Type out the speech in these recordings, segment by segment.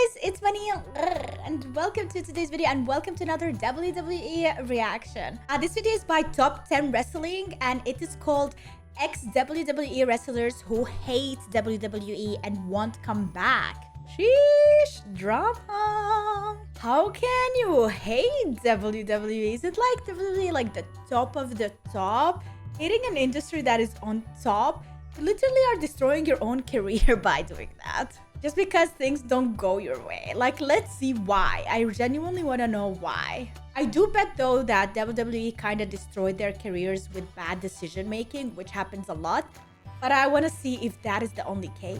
guys, it's Bunny and welcome to today's video and welcome to another WWE reaction. This video is by Top 10 Wrestling and it is called ex-WWE wrestlers who hate WWE and won't come back. Sheesh, drama. How can you hate WWE? Is it like WWE like the top of the top? Hating an industry that is on top? You literally are destroying your own career by doing that. Just because things don't go your way. Like, let's see why. I genuinely want to know why. I do bet though that WWE kind of destroyed their careers with bad decision making, which happens a lot. But I want to see if that is the only case.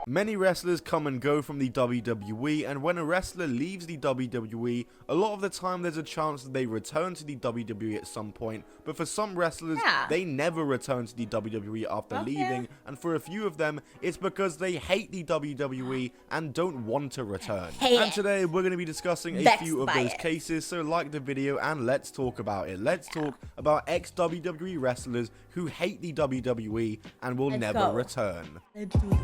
Many wrestlers come and go from the WWE, and when a wrestler leaves the WWE, a lot of the time there's a chance that they return to the WWE at some point, but for some wrestlers, they never return to the WWE after leaving, and for a few of them, it's because they hate the WWE and don't want to return. And today, we're going to be discussing a few of those cases, so like the video and let's talk about it. Let's talk about ex-WWE wrestlers who hate the WWE and will never return. Let's do this.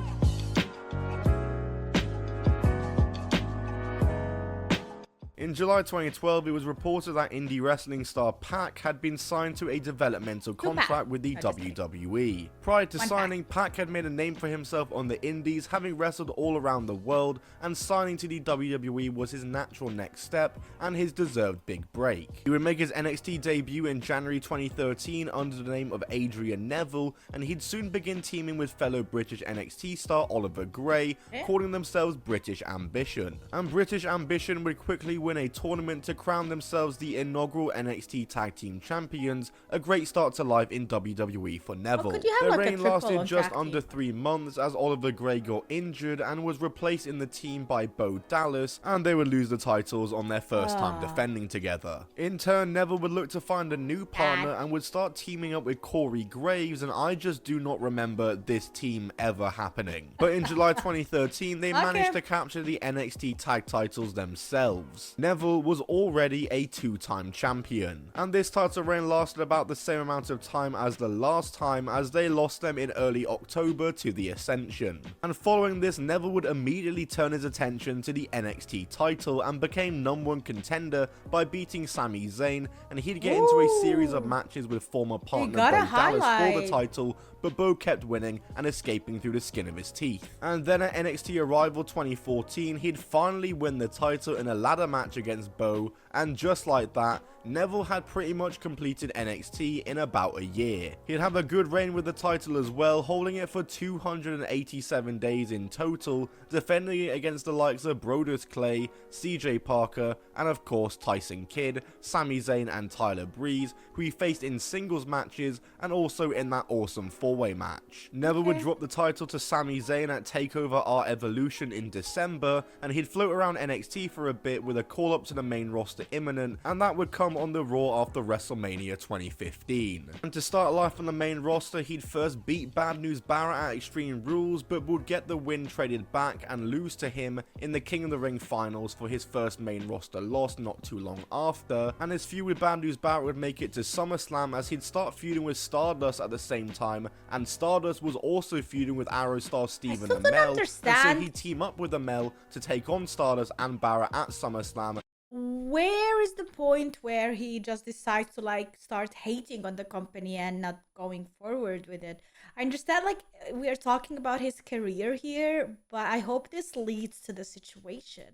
In July 2012, it was reported that indie wrestling star Pac had been signed to a developmental contract with the WWE. Prior to signing, Pac had made a name for himself on the indies, having wrestled all around the world, and signing to the WWE was his natural next step and his deserved big break. He would make his NXT debut in January 2013 under the name of Adrian Neville, and he'd soon begin teaming with fellow British NXT star Oliver Gray, calling themselves British Ambition. And British Ambition would quickly win a tournament to crown themselves the inaugural NXT Tag Team Champions, a great start to life in WWE for Neville. Their reign lasted just under 3 months as Oliver Gray got injured and was replaced in the team by Bo Dallas, and they would lose the titles on their first time defending together. In turn, Neville would look to find a new partner and would start teaming up with Corey Graves, and I just do not remember this team ever happening. But in July 2013, they managed to capture the NXT tag titles themselves. Neville was already a 2-time champion, and this title reign lasted about the same amount of time as the last time, as they lost them in early October to the Ascension. And following this, Neville would immediately turn his attention to the NXT title and became #1 contender by beating Sami Zayn, and he'd get into a series of matches with former partner Bo Dallas for the title, but Bo kept winning and escaping through the skin of his teeth. And then at NXT Arrival 2014, he'd finally win the title in a ladder match against Bo, and just like that, Neville had pretty much completed NXT in about a year. He'd have a good reign with the title as well, holding it for 287 days in total, defending it against the likes of Brodus Clay, CJ Parker, and of course Tyson Kidd, Sami Zayn and Tyler Breeze, who he faced in singles matches and also in that awesome 4-way match. Neville would drop the title to Sami Zayn at TakeOver R Evolution in December, and he'd float around NXT for a bit with a call up to the main roster imminent, and that would come on the Raw after WrestleMania 2015. And to start life on the main roster, he'd first beat Bad News Barrett at Extreme Rules, but would get the win traded back and lose to him in the King of the Ring finals for his first main roster loss not too long after, and his feud with Bad News Barrett would make it to SummerSlam, as he'd start feuding with Stardust at the same time, and Stardust was also feuding with Arrow star Stephen Amell, and so he'd team up with Amell to take on Stardust and Barrett at SummerSlam. Where is the point where he just decides to like start hating on the company and not going forward with it? I understand like we are talking about his career here, but I hope this leads to the situation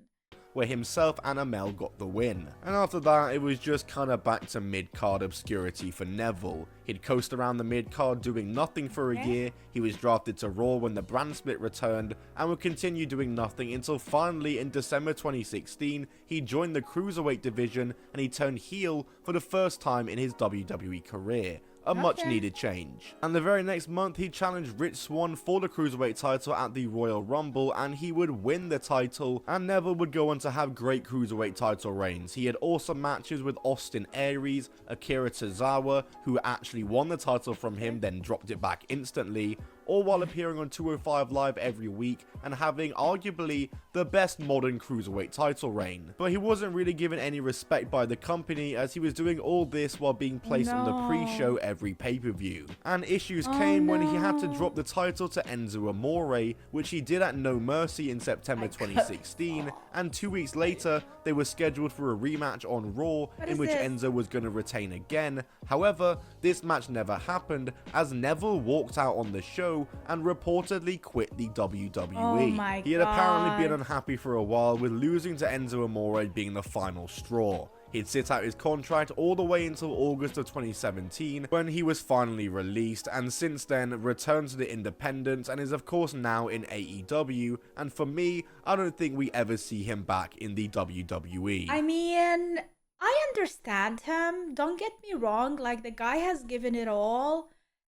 where himself and Amell got the win. And after that, it was just kinda back to mid-card obscurity for Neville. He'd coast around the mid-card doing nothing for a year, he was drafted to Raw when the brand split returned, and would continue doing nothing until finally in December 2016, he joined the Cruiserweight division and he turned heel for the first time in his WWE career. A much needed change. And the very next month, he challenged Rich Swann for the Cruiserweight title at the Royal Rumble, and he would win the title, and Neville would go on to have great Cruiserweight title reigns. He had awesome matches with Austin Aries, Akira Tozawa, who actually won the title from him, then dropped it back instantly, all while appearing on 205 Live every week and having arguably the best modern cruiserweight title reign. But he wasn't really given any respect by the company, as he was doing all this while being placed on the pre-show every pay-per-view. And issues came when he had to drop the title to Enzo Amore, which he did at No Mercy in September 2016, and 2 weeks later they were scheduled for a rematch on Raw in which Enzo was going to retain again. However, this match never happened, as Neville walked out on the show and reportedly quit the WWE. He had apparently been unhappy for a while, with losing to Enzo Amore being the final straw. He'd sit out his contract all the way until August of 2017, when he was finally released, and since then returned to the independents and is of course now in AEW, and for me, I don't think we ever see him back in the WWE. I mean, I understand him, don't get me wrong, like the guy has given it all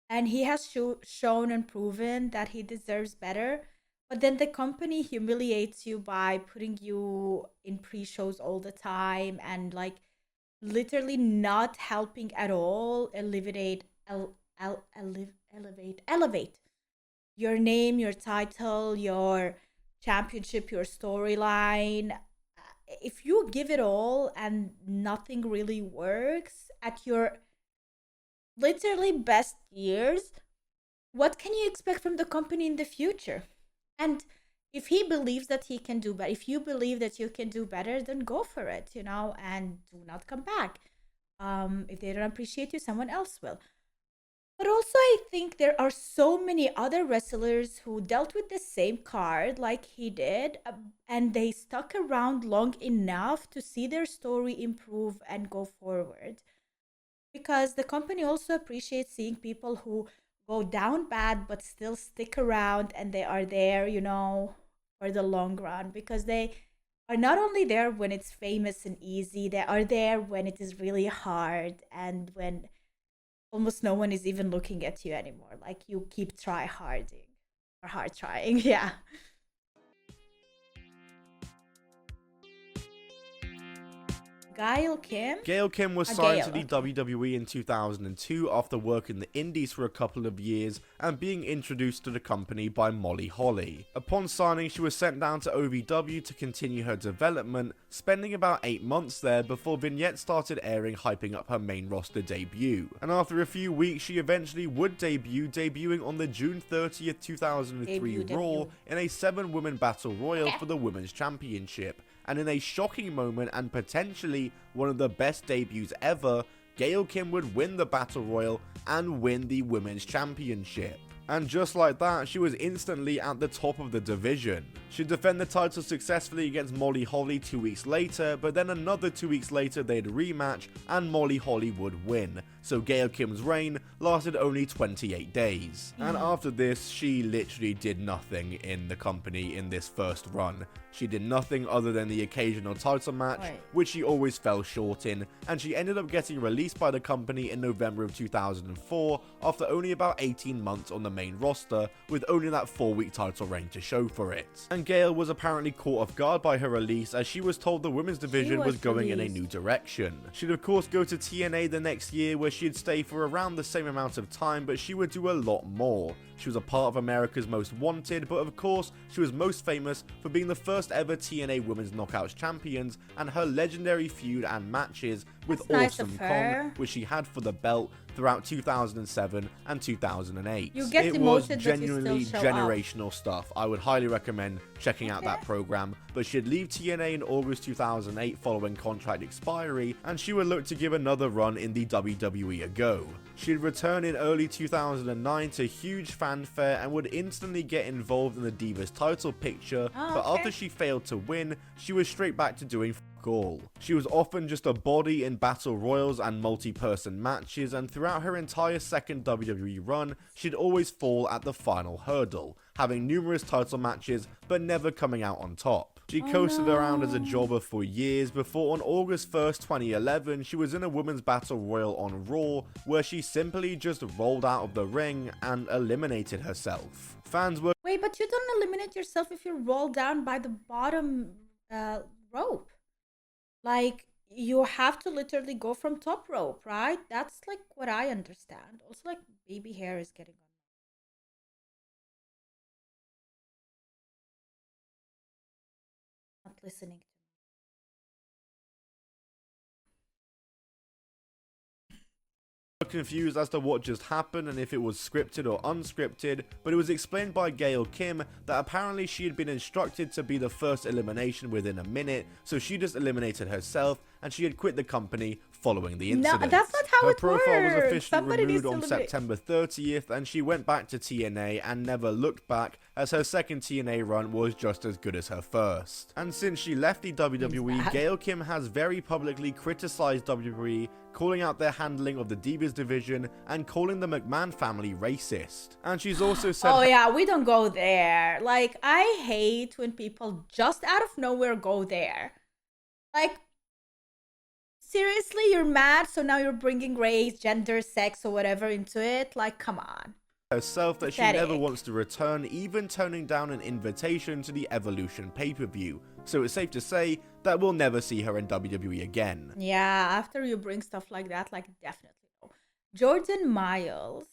and he has shown and proven that he deserves better. But then the company humiliates you by putting you in pre-shows all the time and like literally not helping at all elevate your name, your title, your championship, your storyline. If you give it all and nothing really works at your literally best years, what can you expect from the company in the future? And if he believes that he can do better, if you believe that you can do better, then go for it, you know, and do not come back. If they don't appreciate you, someone else will. But also, I think there are so many other wrestlers who dealt with the same card like he did, and they stuck around long enough to see their story improve and go forward. Because the company also appreciates seeing people who go down bad but still stick around, and they are there, you know, for the long run, because they are not only there when it's famous and easy, they are there when it is really hard and when almost no one is even looking at you anymore. Like you keep hard trying. Yeah. Gail Kim was signed to the WWE in 2002 after working the indies for a couple of years and being introduced to the company by Molly Holly. Upon signing, she was sent down to OVW to continue her development, spending about 8 months there before vignettes started airing hyping up her main roster debut. And after a few weeks, she eventually would debuting on the June 30th, 2003 Raw in a 7-woman battle royal for the Women's Championship. And in a shocking moment and potentially one of the best debuts ever, Gail Kim would win the Battle Royal and win the Women's Championship. And just like that, she was instantly at the top of the division. She'd defend the title successfully against Molly Holly 2 weeks later, but then another 2 weeks later they'd rematch and Molly Holly would win. So Gail Kim's reign lasted only 28 days. And after this, she literally did nothing in the company in this first run. She did nothing other than the occasional title match, which she always fell short in, and she ended up getting released by the company in November of 2004 after only about 18 months on the main roster, with only that 4-week title reign to show for it. And Gail was apparently caught off guard by her release, as she was told the women's division was going in a new direction. She'd of course go to TNA the next year, where she'd stay for around the same amount of time, but she would do a lot more. She was a part of America's Most Wanted, but of course, she was most famous for being the first ever TNA Women's Knockouts Champions, and her legendary feud and matches with Awesome Kong, which she had for the belt throughout 2007 and 2008. It was genuinely generational stuff. I would highly recommend checking out that program, but she'd leave TNA in August 2008 following contract expiry, and she would look to give another run in the WWE a go. She'd return in early 2009 to huge fanfare and would instantly get involved in the Divas title picture, but after she failed to win, she was straight back to doing all. She was often just a body in battle royals and multi-person matches, and throughout her entire second WWE run, she'd always fall at the final hurdle, having numerous title matches but never coming out on top. She coasted around as a jobber for years before on August 1st, 2011, she was in a women's battle royal on Raw, where she simply just rolled out of the ring and eliminated herself. Fans were— Wait, but you don't eliminate yourself if you roll down by the bottom rope. Like, you have to literally go from top rope, right? That's like what I understand. Also, like, baby hair is getting on. listening. Confused as to what just happened and if it was scripted or unscripted, but it was explained by Gail Kim that apparently she had been instructed to be the first elimination within a minute, so she just eliminated herself and she had quit the company following the incident. No, that's not how her it profile was works. officially removed on September 30th and she went back to TNA and never looked back, as her second TNA run was just as good as her first. And since she left the WWE, Gail Kim has very publicly criticized WWE, calling out their handling of the Divas division and calling the McMahon family racist. And she's also said, oh yeah, we don't go there. Like, I hate when people just out of nowhere go there. Like, seriously, you're mad, so now you're bringing race, gender, sex, or whatever into it? Like, come on. Herself that she never wants to return, even turning down an invitation to the Evolution pay-per-view. So it's safe to say that we'll never see her in WWE again. Yeah, after you bring stuff like that, like, definitely no. Jordan Miles.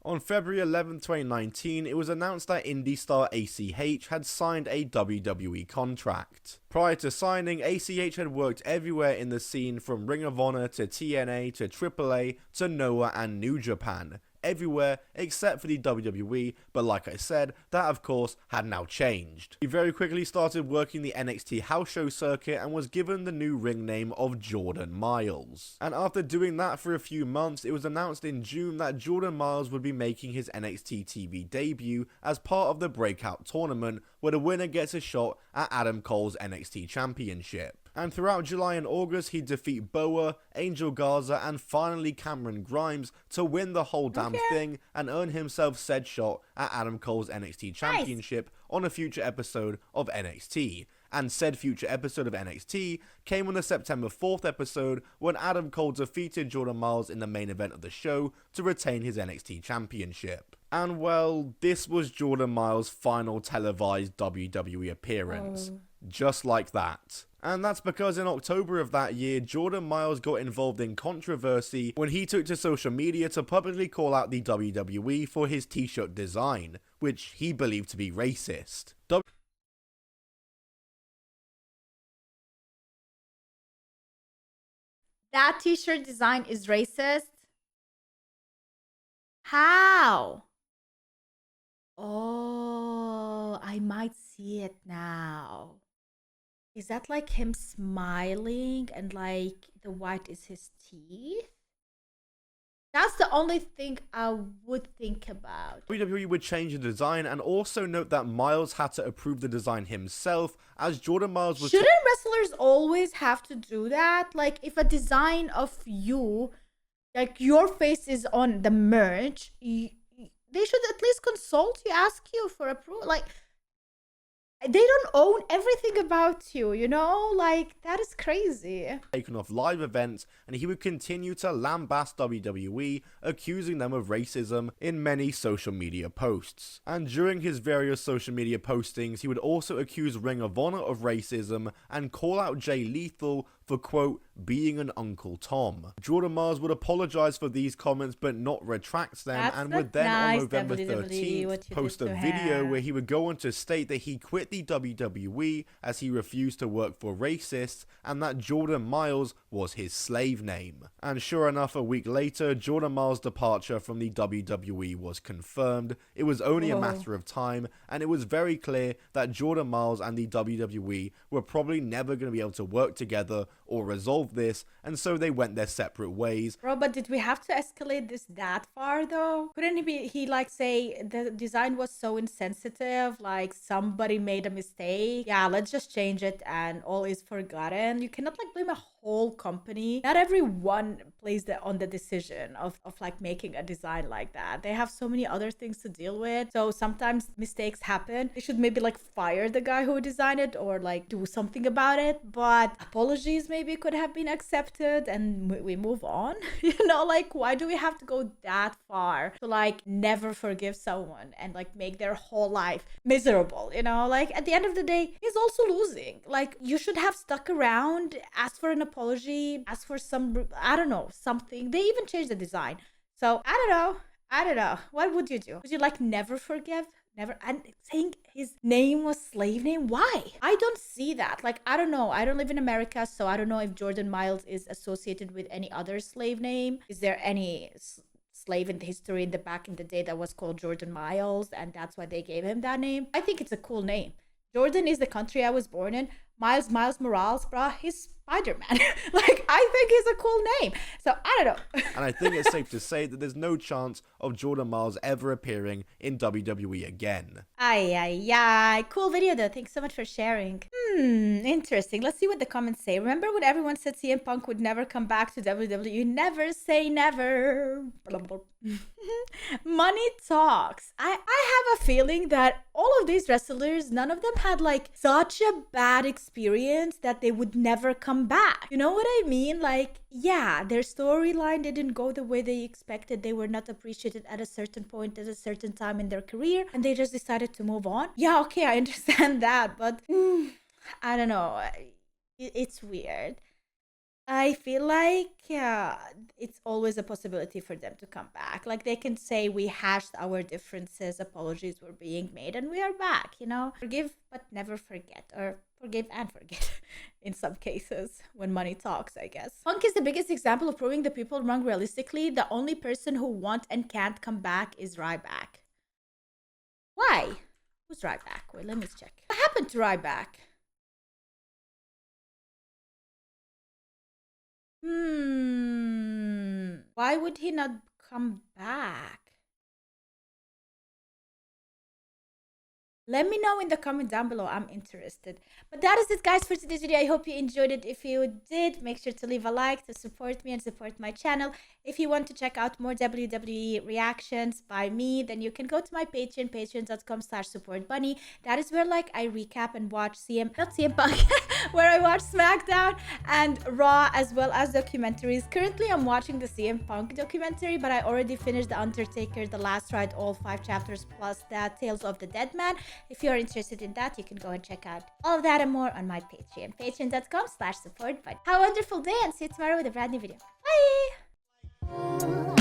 On February 11, 2019, it was announced that indie star ACH had signed a WWE contract. Prior to signing, ACH had worked everywhere in the scene, from Ring of Honor to TNA to AAA to Noah and New Japan. Everywhere except for the WWE, but like I said, that of course had now changed. He very quickly started working the NXT house show circuit and was given the new ring name of Jordan Miles. And after doing that for a few months, it was announced in June that Jordan Miles would be making his NXT TV debut as part of the Breakout tournament, where the winner gets a shot at Adam Cole's NXT Championship. And throughout July and August, he'd defeat Boa, Angel Garza, and finally Cameron Grimes to win the whole damn thing and earn himself said shot at Adam Cole's NXT Championship on a future episode of NXT. And said future episode of NXT came on the September 4th episode, when Adam Cole defeated Jordan Miles in the main event of the show to retain his NXT Championship. And well, this was Jordan Miles' final televised WWE appearance. Just like that. And that's because in October of that year, Jordan Miles got involved in controversy when he took to social media to publicly call out the WWE for his t-shirt design, which he believed to be racist. That t-shirt design is racist? How? Oh, I might see it now. Is that like him smiling and like the white is his teeth? That's the only thing I would think about. WWE would change the design, and also note that Miles had to approve the design himself, as Jordan Miles was... Shouldn't wrestlers always have to do that? Like, if a design of you, like your face is on the merch, they should at least consult you, ask you for approval. Like, they don't own everything about you, you know? Like, that is crazy. Taken off live events, and he would continue to lambast WWE, accusing them of racism in many social media posts. And during his various social media postings, he would also accuse Ring of Honor of racism and call out Jay Lethal for, quote, being an Uncle Tom. Jordan Miles would apologize for these comments but not retract them, and would then on November 13th post a video where he would go on to state that he quit the WWE as he refused to work for racists, and that Jordan Miles was his slave name. And sure enough, a week later, Jordan Miles' departure from the WWE was confirmed. It was only a matter of time, and it was very clear that Jordan Miles and the WWE were probably never going to be able to work together or resolve this, and so they went their separate ways. Bro, but did we have to escalate this that far though? Couldn't he like say the design was so insensitive, like somebody made a mistake, yeah, let's just change it and all is forgotten? You cannot like blame a whole company. Not everyone plays on the decision of like making a design like that. They have so many other things to deal with, so sometimes mistakes happen. They should maybe like fire the guy who designed it or like do something about it, but apologies maybe could have been accepted and we move on. You know, like, why do we have to go that far to like never forgive someone and like make their whole life miserable? You know, like at the end of the day, he's also losing. Like, you should have stuck around, asked for an apology, asked for some, I don't know, something. They even changed the design, so I don't know. What would you do? Would you like never forgive? Never? And saying his name was slave name? Why? I don't see that. Like, I don't know. I don't live in America, so I don't know if Jordan Miles is associated with any other slave name. Is there any slave in the history in the back in the day that was called Jordan Miles, and that's why they gave him that name? I think it's a cool name. Jordan is the country I was born in. Miles Morales, bruh, he's Spider-Man. Like, I think he's a cool name. So, I don't know. And I think it's safe to say that there's no chance of Jordan Miles ever appearing in WWE again. Ay. Cool video though. Thanks so much for sharing. Interesting. Let's see what the comments say. Remember when everyone said CM Punk would never come back to WWE? Never say never. Money talks. I have a feeling that all of these wrestlers, none of them had like such a bad experience that they would never come back. You know what I mean? Like, yeah, their storyline didn't go the way they expected. They were not appreciated at a certain point, at a certain time in their career, and they just decided to move on. Yeah, okay, I understand that, but I don't know. It's weird. I feel like it's always a possibility for them to come back. Like, they can say we hashed our differences, apologies were being made, and we are back, you know? Forgive but never forget, or forgive and forget in some cases when money talks, I guess. Punk is the biggest example of proving the people wrong realistically. The only person who won't and can't come back is Ryback. Why? Who's Ryback? Wait, let me check. What happened to Ryback? Why would he not come back? Let me know in the comment down below. I'm interested. But that is it, guys, for today's video. I hope you enjoyed it. If you did, make sure to leave a like to support me and support my channel. If you want to check out more WWE reactions by me, then you can go to my Patreon, patreon.com/supportbunny. That is where, like, I recap and watch not CM Punk, where I watch SmackDown and Raw, as well as documentaries. Currently, I'm watching the CM Punk documentary, but I already finished The Undertaker, The Last Ride, all 5 chapters, plus the Tales of the Dead Man. If you're interested in that, you can go and check out all of that and more on my Patreon, patreon.com/supportbunny. Have a wonderful day and see you tomorrow with a brand new video. Bye!